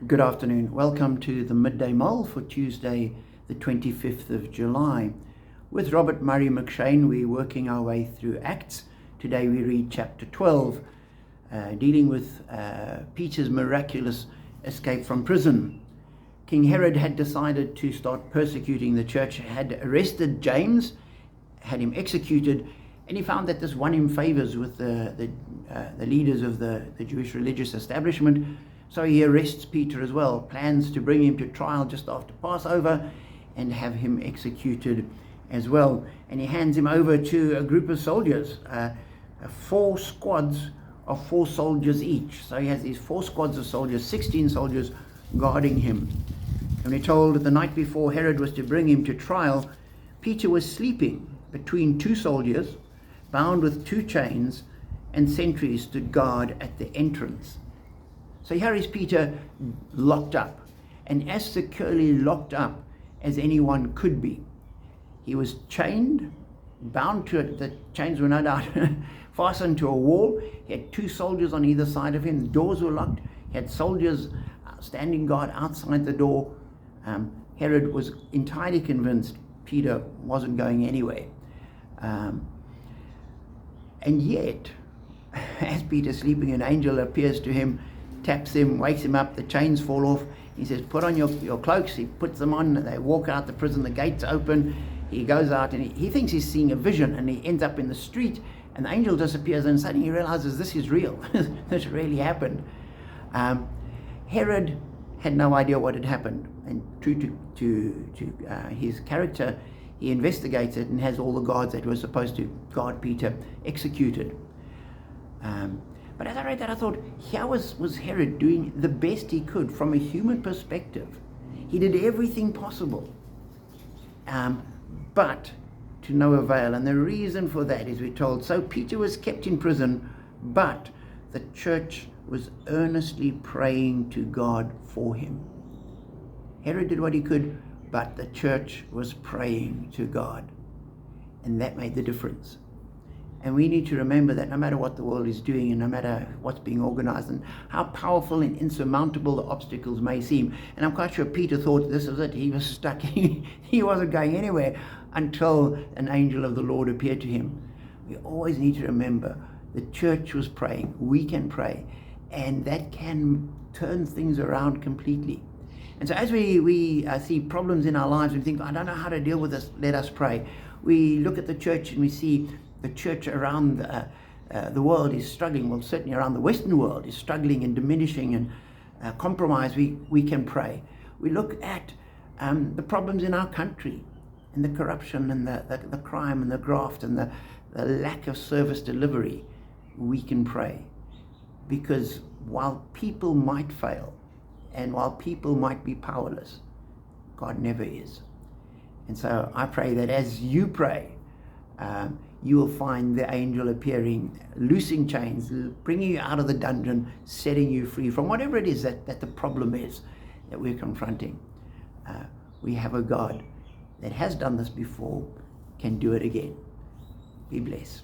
Good afternoon. Welcome to the Midday Mull for Tuesday, the 25th of July. With Robert Murray McShane, we're working our way through Acts. Today we read chapter 12, dealing with Peter's miraculous escape from prison. King Herod had decided to start persecuting the church, had arrested James, had him executed, and he found that this won him favors with the leaders of the Jewish religious establishment. So he arrests Peter as well, plans to bring him to trial just after Passover and have him executed as well. And he hands him over to a group of soldiers, 4 squads of 4 soldiers each. So he has these 4 squads of soldiers, 16 soldiers guarding him. And we're told that the night before Herod was to bring him to trial, Peter was sleeping between 2 soldiers, bound with 2 chains, and sentries stood guard at the entrance. So here is Peter locked up, and as securely locked up as anyone could be. He was chained, bound to it. The chains were no doubt fastened to a wall. He had 2 soldiers on either side of him. The doors were locked. He had soldiers standing guard outside the door. Herod was entirely convinced Peter wasn't going anywhere. And yet, as Peter's sleeping, an angel appears to him, taps him, wakes him up, the chains fall off. He says, put on your cloaks. He puts them on. They walk out the prison, the gates open. He goes out and he thinks he's seeing a vision, and he ends up in the street, and the angel disappears, and suddenly he realizes this is real. This really happened. Herod had no idea what had happened, and true to his character, he investigates it and has all the guards that were supposed to guard Peter executed. But as I read that, I thought, here was Herod doing the best he could from a human perspective. He did everything possible, but to no avail. And the reason for that is, we're told, so Peter was kept in prison, but the church was earnestly praying to God for him. Herod did what he could, but the church was praying to God. And that made the difference. And we need to remember that no matter what the world is doing, and no matter what's being organized, and how powerful and insurmountable the obstacles may seem, and I'm quite sure Peter thought this is it, he was stuck, he wasn't going anywhere until an angel of the Lord appeared to him. We always need to remember the church was praying, we can pray, and that can turn things around completely. And so as we see problems in our lives, we think, I don't know how to deal with this, let us pray. We look at the church and we see the church around the world is struggling. Well, certainly around the Western world is struggling and diminishing and compromise. We can pray. We look at the problems in our country, and the corruption and the crime and the graft and the lack of service delivery. We can pray, because while people might fail and while people might be powerless, God never is. And so I pray that as you pray, you will find the angel appearing, loosing chains, bringing you out of the dungeon, setting you free from whatever it is that the problem is that we're confronting. We have a God that has done this before, can do it again. Be blessed.